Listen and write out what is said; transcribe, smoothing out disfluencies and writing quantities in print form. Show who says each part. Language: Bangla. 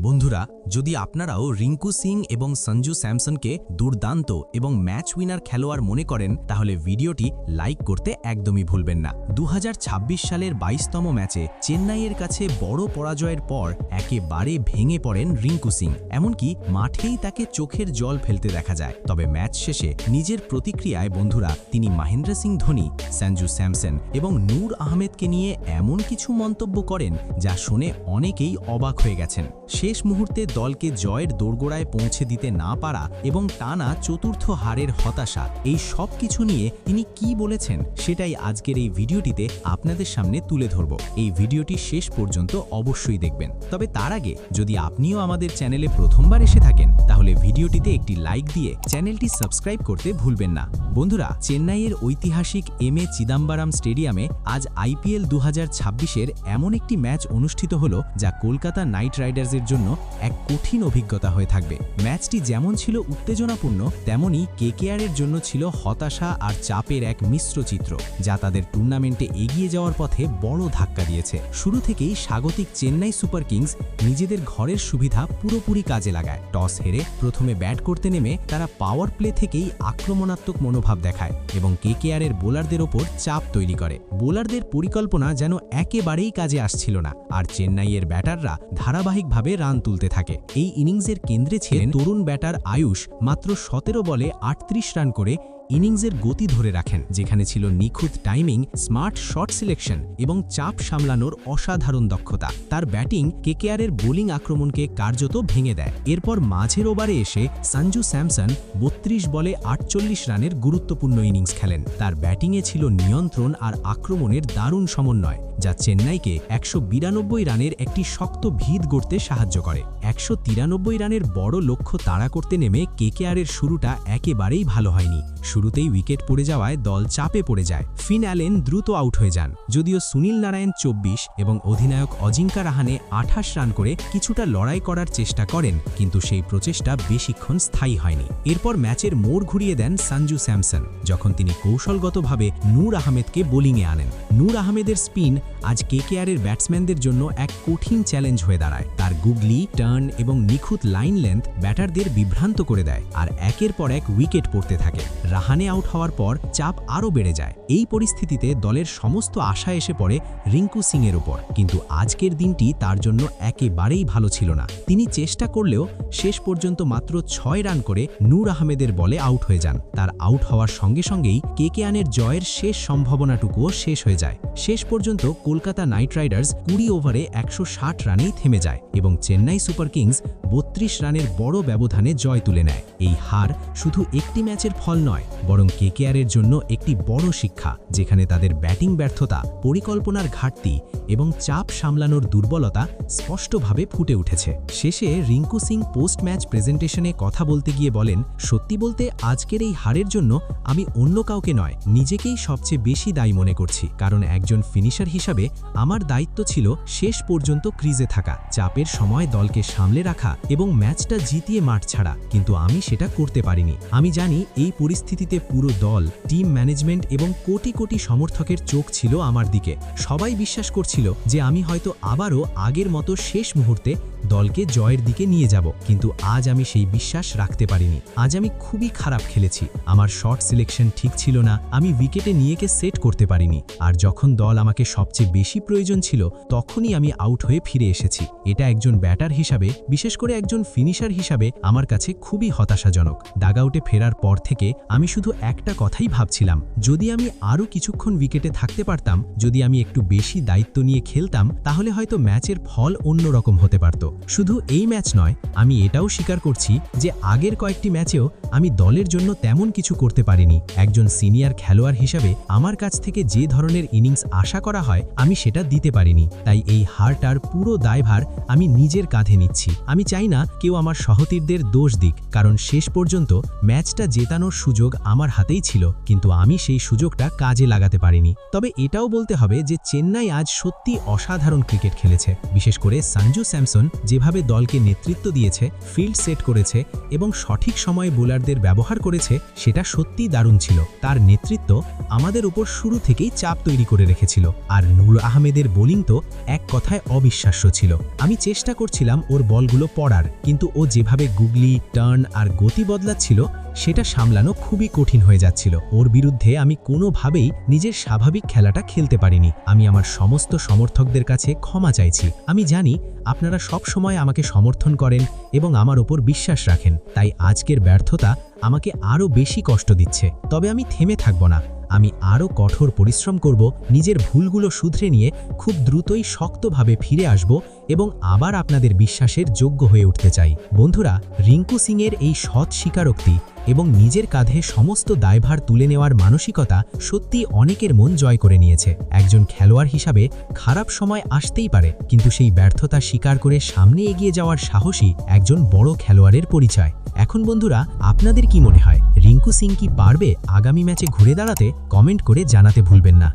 Speaker 1: বন্ধুরা, যদি আপনারাও রিঙ্কু সিং এবং সঞ্জু স্যামসনকে দুর্দান্ত এবং ম্যাচ উইনার খেলোয়াড় মনে করেন, তাহলে ভিডিওটি লাইক করতে একদমই ভুলবেন না। 2026 সালের 22তম ম্যাচে চেন্নাইয়ের কাছে বড় পরাজয়ের পর একেবারে ভেঙে পড়েন রিঙ্কু সিং। এমনকি মাঠেই তাকে চোখের জল ফেলতে দেখা যায়। তবে ম্যাচ শেষে নিজের প্রতিক্রিয়ায় বন্ধুরা তিনি মহেন্দ্র সিং ধোনি, সঞ্জু স্যামসন এবং নূর আহমেদকে নিয়ে এমন কিছু মন্তব্য করেন যা শুনে অনেকেই অবাক হয়ে গেছেন। শেষ মুহূর্তে দলকে জয়ের দোরগোড়ায় পৌঁছে দিতে না পারা এবং টানা চতুর্থ হারের হতাশা, এই সব কিছু নিয়ে তিনি কি বলেছেন সেটাই আজকের এই ভিডিওটিতে আপনাদের সামনে তুলে ধরব। এই ভিডিওটি শেষ পর্যন্ত অবশ্যই দেখবেন। তবে তার আগে যদি আপনিও আমাদের চ্যানেলে প্রথমবার এসে থাকেন, তাহলে ভিডিওটিতে একটি লাইক দিয়ে চ্যানেলটি সাবস্ক্রাইব করতে ভুলবেন না। বন্ধুরা, চেন্নাইয়ের ঐতিহাসিক এম.এ. চিদাম্বরম স্টেডিয়ামে আজ IPL 2026-এর এমন একটি ম্যাচ অনুষ্ঠিত হলো যা কলকাতা নাইট রাইডার্সের জন্য এক কঠিন অভিজ্ঞতা হয়ে থাকবে। ম্যাচটি যেমন ছিল উত্তেজনাপূর্ণ, তেমনই KKR-এর জন্য ছিল হতাশা আর চাপের এক মিশ্র চিত্র, যা তাদের টুর্নামেন্টে এগিয়ে যাওয়ার পথে বড় ধাক্কা দিয়েছে। শুরু থেকেই স্বাগতিক চেন্নাই সুপার কিংস নিজেদের ঘরের সুবিধা পুরোপুরি কাজে লাগায়। টস হেরে প্রথমে ব্যাট করতে নেমে তারা পাওয়ার প্লে থেকেই আক্রমণাত্মক মনোভাব দেখায় এবং KKR-এর বোলারদের ওপর চাপ তৈরি করে। বোলারদের পরিকল্পনা যেন একেবারেই কাজে আসছিল না, আর চেন্নাইয়ের ব্যাটাররা ধারাবাহিকভাবে রান তুলতে থাকে। এই ইনিংসের কেন্দ্রে ছিলেন তরুণ ব্যাটার আয়ুষ। মাত্র 17 বলে 38 রান করে ইনিংসের গতি ধরে রাখেন, যেখানে ছিল নিখুঁত টাইমিং, স্মার্ট শট সিলেকশন এবং চাপ সামলানোর অসাধারণ দক্ষতা। তার ব্যাটিং KKR-এর বোলিং আক্রমণকে কার্যত ভেঙে দেয়। এরপর মাঝের ওভারে এসে সঞ্জু স্যামসন 32 বলে 48 রানের গুরুত্বপূর্ণ ইনিংস খেলেন। তার ব্যাটিংয়ে ছিল নিয়ন্ত্রণ আর আক্রমণের দারুণ সমন্বয়, যা চেন্নাইকে 192 রানের একটি শক্ত ভিত গড়তে সাহায্য করে। 193 রানের বড় লক্ষ্য তাড়া করতে নেমে KKR-এর শুরুটা একেবারেই ভালো হয়নি। শুরুতেই উইকেট পড়ে যাওয়ায় দল চাপে পড়ে যায়। ফিন অ্যালেন দ্রুত আউট হয়ে যান। যদিও সুনীল নারায়ণ 24 এবং অধিনায়ক অজিঙ্কা রাহানে 28 রান করে কিছুটা লড়াই করার চেষ্টা করেন, কিন্তু সেই প্রচেষ্টা বেশিক্ষণ স্থায়ী হয়নি। এরপর ম্যাচের মোড় ঘুরিয়ে দেন সঞ্জু স্যামসন, যখন তিনি কৌশলগতভাবে নূর আহমেদকে বোলিংয়ে আনেন। নূর আহমেদের স্পিন আজ KKR-এর ব্যাটসম্যানদের জন্য এক কঠিন চ্যালেঞ্জ হয়ে দাঁড়ায়। তার গুগলি, টার্ন এবং নিখুঁত লাইন লেন্থ ব্যাটারদের বিভ্রান্ত করে দেয়, আর একের পর এক উইকেট পড়তে থাকে। রাহানে আউট হওয়ার পর চাপ আরও বেড়ে যায়। এই পরিস্থিতিতে দলের সমস্ত আশা এসে পড়ে রিঙ্কু সিংয়ের উপর, কিন্তু আজকের দিনটি তার জন্য একেবারেই ভালো ছিল না। তিনি চেষ্টা করলেও শেষ পর্যন্ত মাত্র 6 রান করে নূর আহমেদের বলে আউট হয়ে যান। তার আউট হওয়ার সঙ্গে সঙ্গেই KKR-এর জয়ের শেষ সম্ভাবনাটুকুও শেষ হয়ে যায়। শেষ পর্যন্ত কলকাতা নাইট রাইডার্স 20 ওভারে 160 রানেই থেমে যায় এবং চেন্নাই সুপার কিংস 32 রানের বড় ব্যবধানে জয় তুলে নেয়। এই হার শুধু একটি ম্যাচের ফল নয়, বরং KKR-এর জন্য একটি বড় শিক্ষা, যেখানে তাদের ব্যাটিং ব্যর্থতা, পরিকল্পনার ঘাটতি এবং চাপ সামলানোর দুর্বলতা স্পষ্টভাবে ফুটে উঠেছে। শেষে রিঙ্কু সিং পোস্ট ম্যাচ প্রেজেন্টেশনে কথা বলতে গিয়ে বলেন, সত্যি বলতে আজকের এই হারের জন্য আমি অন্য কাউকে নয়, নিজেকেই সবচেয়ে বেশি দায়ী মনে করছি। কারণ একজন ফিনিশার হিসাবে আমার দায়িত্ব ছিল শেষ পর্যন্ত ক্রিজে থাকা, চাপের সময় দলকে সামলে রাখা এবং ম্যাচটা জিতিয়ে মাঠ ছাড়া, কিন্তু আমি সেটা করতে পারিনি। আমি জানি এই পরিস্থিতিতে পুরো দল, টিম ম্যানেজমেন্ট এবং কোটি কোটি সমর্থকের চোখ ছিল আমার দিকে। সবাই বিশ্বাস করছিল যে আমি হয়তো আবারও আগের মতো শেষ মুহূর্তে দলকে জয়ের দিকে নিয়ে যাব, কিন্তু আজ আমি সেই বিশ্বাস রাখতে পারিনি। আজ আমি খুবই খারাপ খেলেছি। আমার শট সিলেকশন ঠিক ছিল না, আমি উইকেটে নিয়েকে সেট করতে পারিনি, আর যখন দল আমাকে সবচেয়ে বেশি প্রয়োজন ছিল তখনই আমি আউট হয়ে ফিরে এসেছি। এটা একজন ব্যাটার হিসাবে, বিশেষ করে একজন ফিনিশার হিসাবে আমার কাছে খুবই হতাশাজনক। ডাগআউটে ফেরার পর থেকে আমি শুধু একটা কথাই ভাবছিলাম, যদি আমি আরও কিছুক্ষণ উইকেটে থাকতে পারতাম, যদি আমি একটু বেশি দায়িত্ব নিয়ে খেলতাম, তাহলে হয়তো ম্যাচের ফল অন্যরকম হতে পারত। শুধু এই ম্যাচ নয়, আমি এটাও স্বীকার করছি যে আগের কয়েকটি ম্যাচেও আমি দলের জন্য তেমন কিছু করতে পারিনি। একজন সিনিয়র খেলোয়াড় হিসাবে আমার কাছ থেকে যে ধরনের ইনিংস আশা করা হয় আমি সেটা দিতে পারিনি। তাই এই হারটার পুরো দায়ভার আমি নিজের কাঁধে নিচ্ছি। আমি চাই না কেউ আমার সহতীরদের দোষ দিক, কারণ শেষ পর্যন্ত ম্যাচটা জেতানোর সুযোগ আমার হাতেই ছিল, কিন্তু আমি সেই সুযোগটা কাজে লাগাতে পারিনি। তবে এটাও বলতে হবে যে চেন্নাই আজ সত্যি অসাধারণ ক্রিকেট খেলেছে। বিশেষ করে সঞ্জু স্যামসন যেভাবে দলকে নেতৃত্ব দিয়েছে, ফিল্ড সেট করেছে এবং সঠিক সময়ে বোলারদের ব্যবহার করেছে, সেটা সত্যি দারুণ ছিল। তার নেতৃত্ব আমাদের উপর শুরু থেকেই চাপ তৈরি করে রেখেছিল। আর নূর আহমেদের বোলিং তো এক কথায় অবিশ্বাস্য ছিল। আমি চেষ্টা করছিলাম ওর বলগুলো পড়ার, কিন্তু ও যেভাবে গুগলি, টার্ন আর গতি বদলাচ্ছিল, সেটা সামলানো খুবই কঠিন হয়ে যাচ্ছিল। ওর বিরুদ্ধে আমি কোনোভাবেই নিজের স্বাভাবিক খেলাটা খেলতে পারিনি। আমি আমার সমস্ত সমর্থকদের কাছে ক্ষমা চাইছি। আমি জানি আপনারা সব সময় আমাকে সমর্থন করেন এবং আমার ওপর বিশ্বাস রাখেন, তাই আজকের ব্যর্থতা আমাকে আরও বেশি কষ্ট দিচ্ছে। তবে আমি থেমে থাকব না। আমি আরও কঠোর পরিশ্রম করব, নিজের ভুলগুলো শুধরে নিয়ে খুব দ্রুতই শক্তভাবে ফিরে আসব এবং আবার আপনাদের বিশ্বাসের যোগ্য হয়ে উঠতে চাই। বন্ধুরা, রিঙ্কু সিংয়ের এই সৎ স্বীকারোক্তি এবং নিজের কাঁধে সমস্ত দায়ভার তুলে নেওয়ার মানসিকতা সত্যি অনেকের মন জয় করে নিয়েছে। একজন খেলোয়াড় হিসাবে খারাপ সময় আসতেই পারে, কিন্তু সেই ব্যর্থতা স্বীকার করে সামনে এগিয়ে যাওয়ার সাহসী একজন বড় খেলোয়াড়ের পরিচয়। এখন বন্ধুরা, আপনাদের কি মনে হয়, রিঙ্কু সিং কি পারবে আগামী ম্যাচে ঘুরে দাঁড়াতে? কমেন্ট করে জানাতে ভুলবেন না।